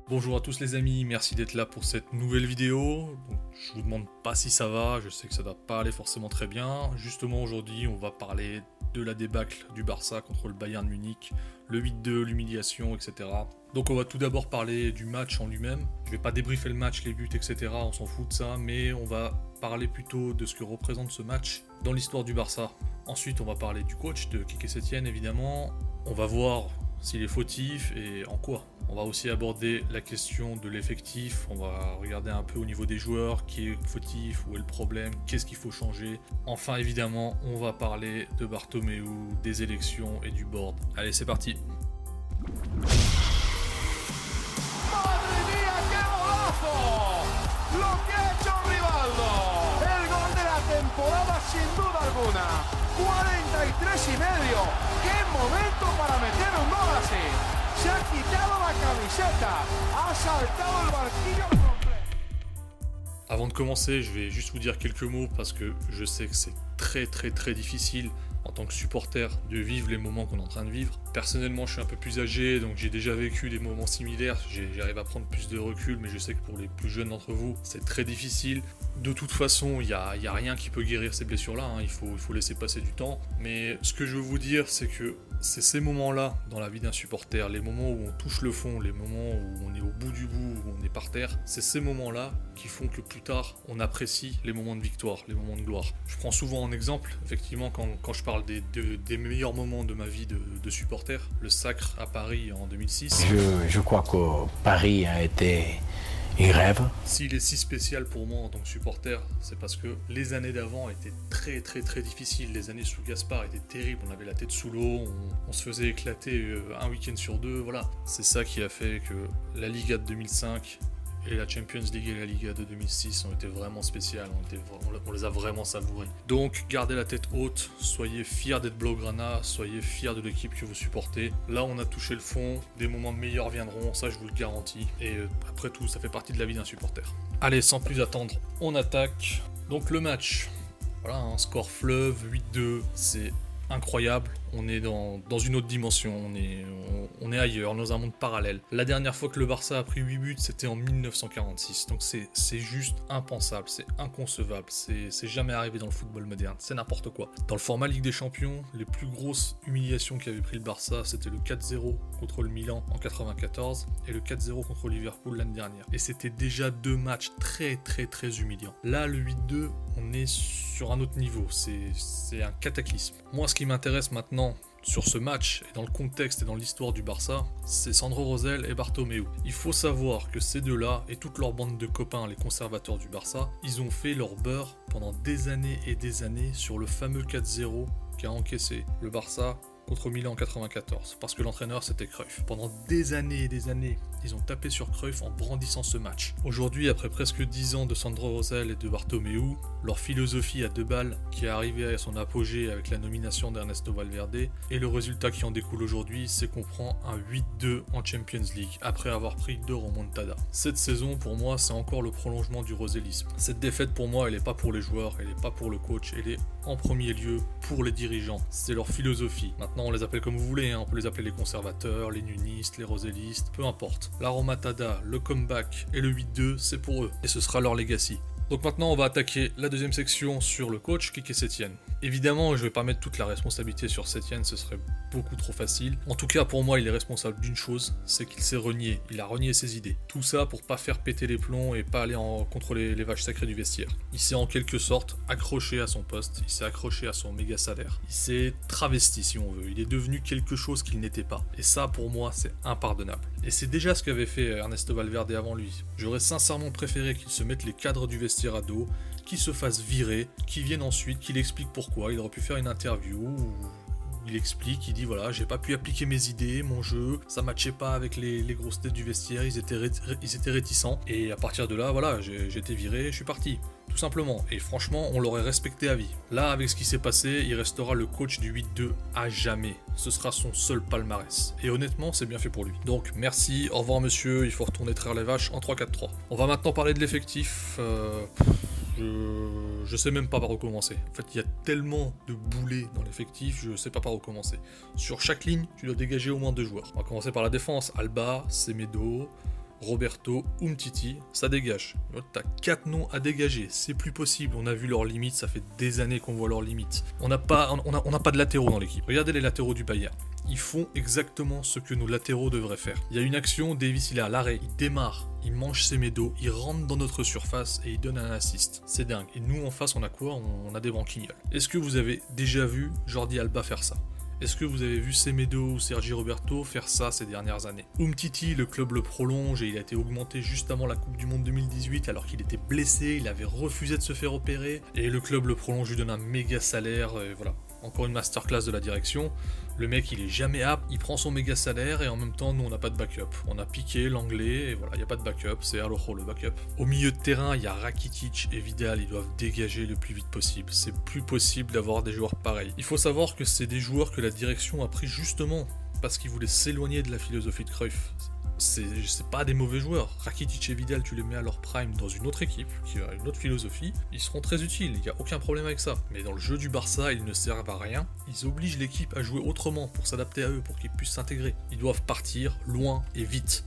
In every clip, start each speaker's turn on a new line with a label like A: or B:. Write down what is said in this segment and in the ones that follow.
A: Bonjour à tous les amis, merci d'être là pour cette nouvelle vidéo. Donc, je vous demande pas si ça va, je sais que ça va pas aller forcément très bien. Justement aujourd'hui on va parler de la débâcle du Barça contre le Bayern Munich, le 8-2, l'humiliation, etc. Donc on va tout d'abord parler du match en lui-même. Je vais pas débriefer le match, les buts, etc. On s'en fout de ça, mais on va parler plutôt de ce que représente ce match dans l'histoire du Barça. Ensuite on va parler du coach, de Quique Setién évidemment. On va voir s'il est fautif et en quoi. On va aussi aborder la question de l'effectif, on va regarder un peu au niveau des joueurs, qui est fautif, où est le problème, qu'est-ce qu'il faut changer. Enfin évidemment, on va parler de Bartomeu, des élections et du board. Allez, c'est parti.
B: ¡Madre mía, qué golazo! ¡Lo que ha hecho Rivaldo! El gol de la temporada sin duda alguna. 43 y medio. ¡Qué momento para meter un gol así! Se ha quitado la camiseta. Ha saltado el banquillo completo.
A: Avant de commencer, je vais juste vous dire quelques mots parce que je sais que c'est très difficile en tant que supporter de vivre les moments qu'on est en train de vivre. Personnellement, je suis un peu plus âgé, donc j'ai déjà vécu des moments similaires, j'arrive à prendre plus de recul, mais je sais que pour les plus jeunes d'entre vous, c'est très difficile. De toute façon, il n'y a rien qui peut guérir ces blessures-là, hein. Il faut laisser passer du temps. Mais ce que je veux vous dire, c'est que c'est ces moments-là dans la vie d'un supporter, les moments où on touche le fond, les moments où on est au bout du bout, où on est par terre, c'est ces moments-là qui font que plus tard, on apprécie les moments de victoire, les moments de gloire. Je prends souvent en exemple, effectivement, quand je parle des meilleurs moments de ma vie de supporter, le sacre à Paris en 2006.
C: Je crois que Paris a été un rêve.
A: S'il est si spécial pour moi en tant que supporter, c'est parce que les années d'avant étaient très difficiles. Les années sous Gaspard étaient terribles, on avait la tête sous l'eau, on se faisait éclater un week-end sur deux, voilà. C'est ça qui a fait que la Liga de 2005 et la Champions League et la Liga de 2006 ont été vraiment spéciales, on les a vraiment savourées. Donc gardez la tête haute, soyez fiers d'être Blaugrana, soyez fiers de l'équipe que vous supportez. Là on a touché le fond, des moments meilleurs viendront, ça je vous le garantis. Et après tout, ça fait partie de la vie d'un supporter. Allez, sans plus attendre, on attaque. Donc le match, voilà, un score fleuve, 8-2, c'est incroyable, on est dans une autre dimension, on est ailleurs, dans un monde parallèle. La dernière fois que le Barça a pris 8 buts, c'était en 1946, donc c'est juste impensable, c'est inconcevable, c'est jamais arrivé dans le football moderne, c'est n'importe quoi. Dans le format Ligue des Champions, les plus grosses humiliations qu'avait pris le Barça, c'était le 4-0 contre le Milan en 94 et le 4-0 contre Liverpool l'année dernière. Et c'était déjà deux matchs très humiliants. Là, le 8-2, on est sur un autre niveau, c'est un cataclysme. Moi, ce qui m'intéresse maintenant sur ce match, et dans le contexte et dans l'histoire du Barça, c'est Sandro Rosell et Bartomeu. Il faut savoir que ces deux-là, et toute leur bande de copains, les conservateurs du Barça, ils ont fait leur beurre pendant des années et des années sur le fameux 4-0 qu'a encaissé le Barça contre Milan en 94, parce que l'entraîneur c'était Cruyff. Pendant des années et des années, ils ont tapé sur Cruyff en brandissant ce match. Aujourd'hui, après presque 10 ans de Sandro Rosell et de Bartomeu, leur philosophie à deux balles, qui est arrivée à son apogée avec la nomination d'Ernesto Valverde, et le résultat qui en découle aujourd'hui, c'est qu'on prend un 8-2 en Champions League, après avoir pris 2 remontadas. Cette saison, pour moi, c'est encore le prolongement du rosellisme. Cette défaite, pour moi, elle n'est pas pour les joueurs, elle n'est pas pour le coach, elle est en premier lieu pour les dirigeants. C'est leur philosophie. Maintenant, on les appelle comme vous voulez, hein. On peut les appeler les conservateurs, les nunistes, les rosellistes, peu importe. La remontada, le comeback et le 8-2, c'est pour eux, et ce sera leur legacy. Donc maintenant on va attaquer la deuxième section sur le coach Quique Setién. Évidemment je vais pas mettre toute la responsabilité sur Setién, ce serait beaucoup trop facile. En tout cas pour moi il est responsable d'une chose, c'est qu'il s'est renié, il a renié ses idées. Tout ça pour pas faire péter les plombs et pas aller contre les vaches sacrées du vestiaire. Il s'est en quelque sorte accroché à son poste, il s'est accroché à son méga salaire. Il s'est travesti si on veut, il est devenu quelque chose qu'il n'était pas. Et ça pour moi c'est impardonnable. Et c'est déjà ce qu'avait fait Ernesto Valverde avant lui. J'aurais sincèrement préféré qu'il se mette les cadres du vestiaire à dos, qu'il se fasse virer, qu'il vienne ensuite, qu'il explique pourquoi. Il aurait pu faire une interview où il explique, il dit voilà, j'ai pas pu appliquer mes idées, mon jeu, ça matchait pas avec les grosses têtes du vestiaire, ils étaient réticents. Et à partir de là, voilà, j'ai été viré, je suis parti. Tout simplement. Et franchement, on l'aurait respecté à vie. Là, avec ce qui s'est passé, il restera le coach du 8-2 à jamais. Ce sera son seul palmarès. Et honnêtement, c'est bien fait pour lui. Donc, merci, au revoir monsieur, il faut retourner traire les vaches en 3-4-3. On va maintenant parler de l'effectif. Je sais même pas par où commencer. En fait, il y a tellement de boulets dans l'effectif, je sais pas par où commencer. Sur chaque ligne, tu dois dégager au moins 2 joueurs. On va commencer par la défense. Alba, Semedo, Roberto, Umtiti, ça dégage. T'as 4 noms à dégager, c'est plus possible. On a vu leurs limites, ça fait des années qu'on voit leurs limites. On n'a pas de latéraux dans l'équipe. Regardez les latéraux du Bayern. Ils font exactement ce que nos latéraux devraient faire. Il y a une action, Davis il est à l'arrêt, il démarre, il mange ses médos, il rentre dans notre surface et il donne un assist. C'est dingue. Et nous en face on a quoi? On a des branquignoles. Est-ce que vous avez déjà vu Jordi Alba faire ça? Est-ce que vous avez vu Semedo ou Sergi Roberto faire ça ces dernières années? Umtiti, le club le prolonge et il a été augmenté juste avant la Coupe du Monde 2018 alors qu'il était blessé, il avait refusé de se faire opérer et le club le prolonge, lui donne un méga salaire et voilà. Encore une masterclass de la direction. Le mec, il est jamais apte, il prend son méga salaire et en même temps, nous, on n'a pas de backup. On a Piqué, l'anglais, et voilà, il n'y a pas de backup, c'est Araujo le backup. Au milieu de terrain, il y a Rakitic et Vidal, ils doivent dégager le plus vite possible. C'est plus possible d'avoir des joueurs pareils. Il faut savoir que c'est des joueurs que la direction a pris justement parce qu'ils voulaient s'éloigner de la philosophie de Cruyff. C'est pas des mauvais joueurs. Rakitic et Vidal, tu les mets à leur prime dans une autre équipe, qui a une autre philosophie, ils seront très utiles, il n'y a aucun problème avec ça. Mais dans le jeu du Barça, ils ne servent à rien. Ils obligent l'équipe à jouer autrement pour s'adapter à eux, pour qu'ils puissent s'intégrer. Ils doivent partir loin et vite.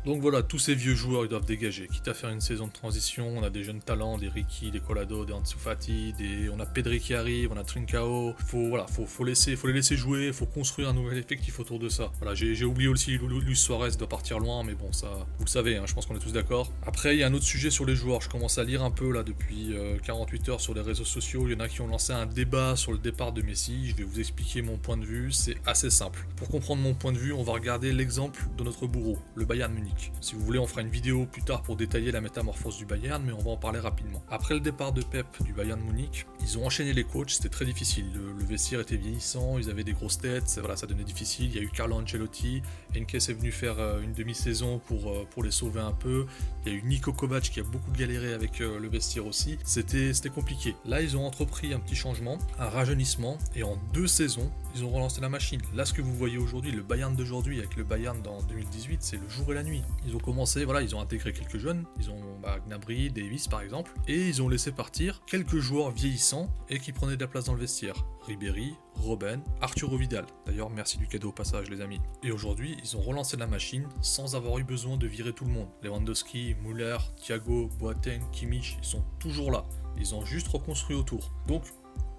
A: Donc voilà, tous ces vieux joueurs, ils doivent dégager. Quitte à faire une saison de transition, on a des jeunes talents, des Ricky, des Collado, des Ansu Fati, on a Pedri qui arrive, on a Trincao. Faut les laisser jouer, faut construire un nouvel effectif autour de ça. Voilà, j'ai oublié aussi Luis Suarez doit partir loin, mais bon, ça, vous le savez, hein, je pense qu'on est tous d'accord. Après, il y a un autre sujet sur les joueurs. Je commence à lire un peu là depuis 48 heures sur les réseaux sociaux. Il y en a qui ont lancé un débat sur le départ de Messi. Je vais vous expliquer mon point de vue. C'est assez simple. Pour comprendre mon point de vue, on va regarder l'exemple de notre bourreau, le Bayern Munich. Si vous voulez, on fera une vidéo plus tard pour détailler la métamorphose du Bayern, mais on va en parler rapidement. Après le départ de Pep du Bayern Munich, ils ont enchaîné les coachs, c'était très difficile. Le vestiaire était vieillissant, ils avaient des grosses têtes, voilà, ça devenait difficile. Il y a eu Carlo Ancelotti, Henkes est venu faire une demi-saison pour les sauver un peu. Il y a eu Niko Kovac qui a beaucoup galéré avec le vestiaire aussi. C'était compliqué. Là, ils ont entrepris un petit changement, un rajeunissement, et en 2 saisons, ils ont relancé la machine. Là, ce que vous voyez aujourd'hui, le Bayern d'aujourd'hui avec le Bayern dans 2018, c'est le jour et la nuit. Ils ont commencé, voilà, ils ont intégré quelques jeunes, ils ont Gnabry, Davis par exemple, et ils ont laissé partir quelques joueurs vieillissants et qui prenaient de la place dans le vestiaire. Ribéry, Robben, Arturo Vidal. D'ailleurs, merci du cadeau au passage les amis. Et aujourd'hui, ils ont relancé la machine sans avoir eu besoin de virer tout le monde. Lewandowski, Müller, Thiago, Boateng, Kimmich, ils sont toujours là. Ils ont juste reconstruit autour. Donc,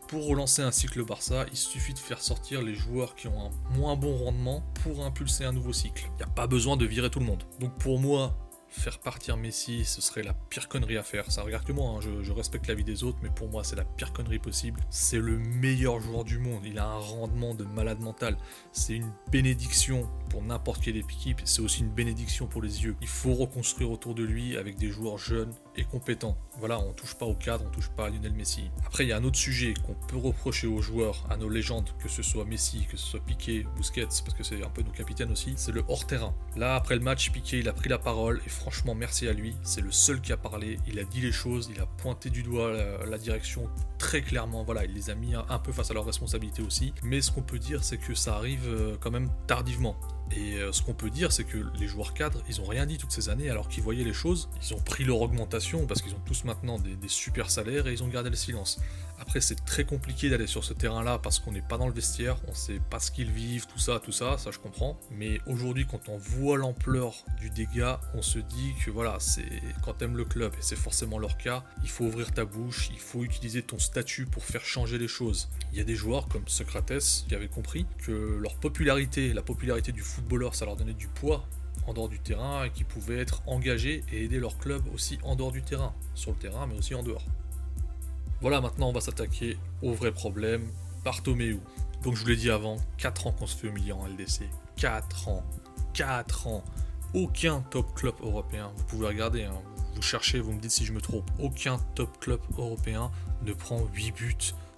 A: pour relancer un cycle Barça, il suffit de faire sortir les joueurs qui ont un moins bon rendement pour impulser un nouveau cycle. Il n'y a pas besoin de virer tout le monde. Donc pour moi, faire partir Messi, ce serait la pire connerie à faire. Ça regarde que moi, hein. Je respecte la vie des autres, mais pour moi, c'est la pire connerie possible. C'est le meilleur joueur du monde. Il a un rendement de malade mental. C'est une bénédiction pour n'importe quelle équipe. C'est aussi une bénédiction pour les yeux. Il faut reconstruire autour de lui avec des joueurs jeunes et compétents. Voilà, on touche pas au cadre, on touche pas à Lionel Messi. Après, il y a un autre sujet qu'on peut reprocher aux joueurs, à nos légendes, que ce soit Messi, que ce soit Piqué, Busquets, parce que c'est un peu nos capitaines aussi, c'est le hors-terrain. Là, après le match, Piqué, il a pris la parole et franchement, merci à lui. C'est le seul qui a parlé, il a dit les choses, il a pointé du doigt la direction très clairement. Voilà, il les a mis un peu face à leurs responsabilités aussi. Mais ce qu'on peut dire, c'est que ça arrive quand même tardivement. Et ce qu'on peut dire, c'est que les joueurs cadres, ils ont rien dit toutes ces années alors qu'ils voyaient les choses. Ils ont pris leur augmentation parce qu'ils ont tous maintenant des super salaires et ils ont gardé le silence. Après, c'est très compliqué d'aller sur ce terrain-là parce qu'on n'est pas dans le vestiaire, on sait pas ce qu'ils vivent, tout ça je comprends. Mais aujourd'hui, quand on voit l'ampleur du dégât, on se dit que voilà, c'est quand t'aimes le club, et c'est forcément leur cas, il faut ouvrir ta bouche, il faut utiliser ton statut pour faire changer les choses. Il y a des joueurs comme Socrates qui avaient compris que leur popularité, la popularité du footballeur, ça leur donnait du poids en dehors du terrain et qui pouvaient être engagés et aider leur club aussi en dehors du terrain, sur le terrain mais aussi en dehors. Voilà, maintenant on va s'attaquer au vrai problème, Bartomeu. Donc je vous l'ai dit avant, 4 ans qu'on se fait humilier en LDC. 4 ans. Aucun top club européen, vous pouvez regarder, hein, vous cherchez, vous me dites si je me trompe, aucun top club européen ne prend 8 buts,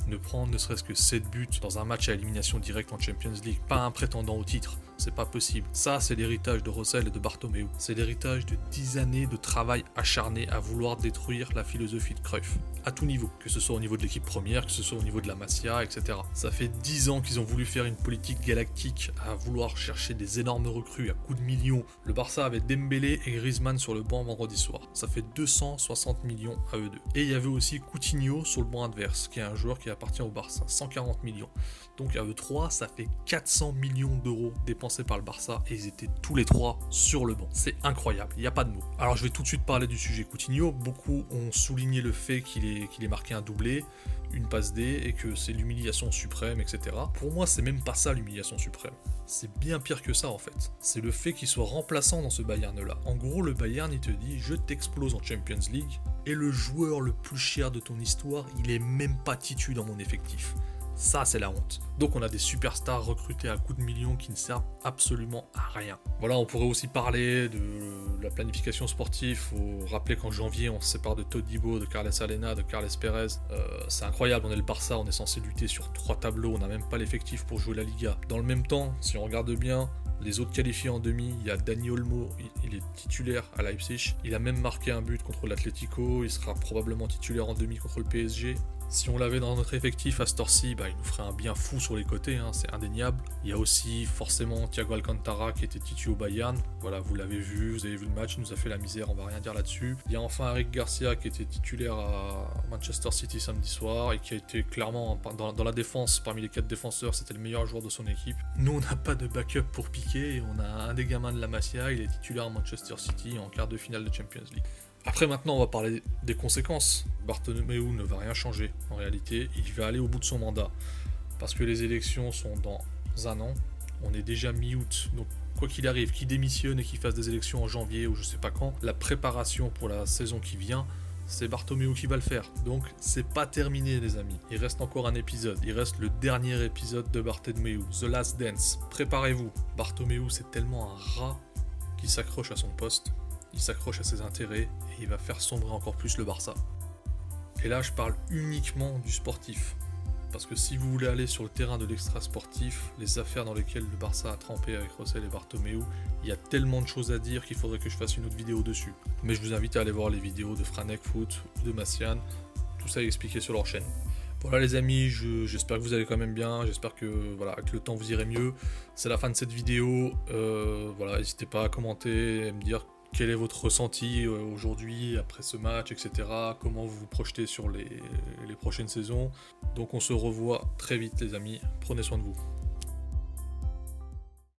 A: ne prend ne serait-ce que 7 buts dans un match à élimination directe en Champions League. Pas un prétendant au titre, c'est pas possible. Ça, c'est l'héritage de Rosell et de Bartomeu. C'est l'héritage de 10 années de travail acharné à vouloir détruire la philosophie de Cruyff. À tout niveau, que ce soit au niveau de l'équipe première, que ce soit au niveau de la Masia, etc. Ça fait 10 ans qu'ils ont voulu faire une politique galactique à vouloir chercher des énormes recrues à coups de millions. Le Barça avait Dembélé et Griezmann sur le banc vendredi soir. Ça fait 260 millions à eux deux. Et il y avait aussi Coutinho sur le banc adverse, qui est un joueur qui appartient au Barça, 140 millions. Donc à eux trois, ça fait 400 millions d'euros dépensés dépensés par le Barça et ils étaient tous les 3 sur le banc. C'est incroyable, il n'y a pas de mots. Alors je vais tout de suite parler du sujet Coutinho. Beaucoup ont souligné le fait qu'il ait marqué un doublé, une passe D et que c'est l'humiliation suprême, etc. Pour moi, c'est même pas ça l'humiliation suprême. C'est bien pire que ça en fait. C'est le fait qu'il soit remplaçant dans ce Bayern-là. En gros, le Bayern, il te dit, je t'explose en Champions League et le joueur le plus cher de ton histoire, il est même pas titu dans mon effectif. Ça, c'est la honte. Donc on a des superstars recrutés à coups de millions qui ne servent absolument à rien. Voilà, on pourrait aussi parler de la planification sportive. Faut rappeler qu'en janvier, on se sépare de Todibo, de Carles Alena, de Carles Perez. C'est incroyable, on est le Barça, on est censé lutter sur 3 tableaux, on n'a même pas l'effectif pour jouer la Liga. Dans le même temps, si on regarde bien, les autres qualifiés en demi, il y a Dani Olmo, il est titulaire à Leipzig. Il a même marqué un but contre l'Atlético, il sera probablement titulaire en demi contre le PSG. Si on l'avait dans notre effectif à Storcy, il nous ferait un bien fou sur les côtés, c'est indéniable. Il y a aussi forcément Thiago Alcantara qui était titu au Bayern. Voilà, vous l'avez vu, vous avez vu le match, il nous a fait la misère, on va rien dire là-dessus. Il y a enfin Eric Garcia qui était titulaire à Manchester City samedi soir et qui a été clairement dans la défense, parmi les 4 défenseurs, c'était le meilleur joueur de son équipe. Nous, on n'a pas de backup pour piquer, on a un des gamins de la Masia, il est titulaire à Manchester City en quart de finale de Champions League. Après maintenant on va parler des conséquences. Bartomeu ne va rien changer en réalité, il va aller au bout de son mandat. Parce que les élections sont dans un an, on est déjà mi-août, donc quoi qu'il arrive, qu'il démissionne et qu'il fasse des élections en janvier ou je sais pas quand, la préparation pour la saison qui vient, c'est Bartomeu qui va le faire. Donc c'est pas terminé les amis, il reste encore un épisode, il reste le dernier épisode de Bartomeu, The Last Dance. Préparez-vous, Bartomeu c'est tellement un rat qui s'accroche à son poste. Il s'accroche à ses intérêts et il va faire sombrer encore plus le Barça. Et là, je parle uniquement du sportif. Parce que si vous voulez aller sur le terrain de l'extra-sportif, les affaires dans lesquelles le Barça a trempé avec Rosell et Bartomeu, il y a tellement de choses à dire qu'il faudrait que je fasse une autre vidéo dessus. Mais je vous invite à aller voir les vidéos de Franek Foot ou de Massian. Tout ça est expliqué sur leur chaîne. Voilà les amis, j'espère que vous allez quand même bien, j'espère que voilà, avec le temps vous irez mieux. C'est la fin de cette vidéo, voilà, n'hésitez pas à commenter et me dire quel est votre ressenti aujourd'hui, après ce match, etc. Comment vous vous projetez sur les prochaines saisons. Donc on se revoit très vite les amis, prenez soin de vous.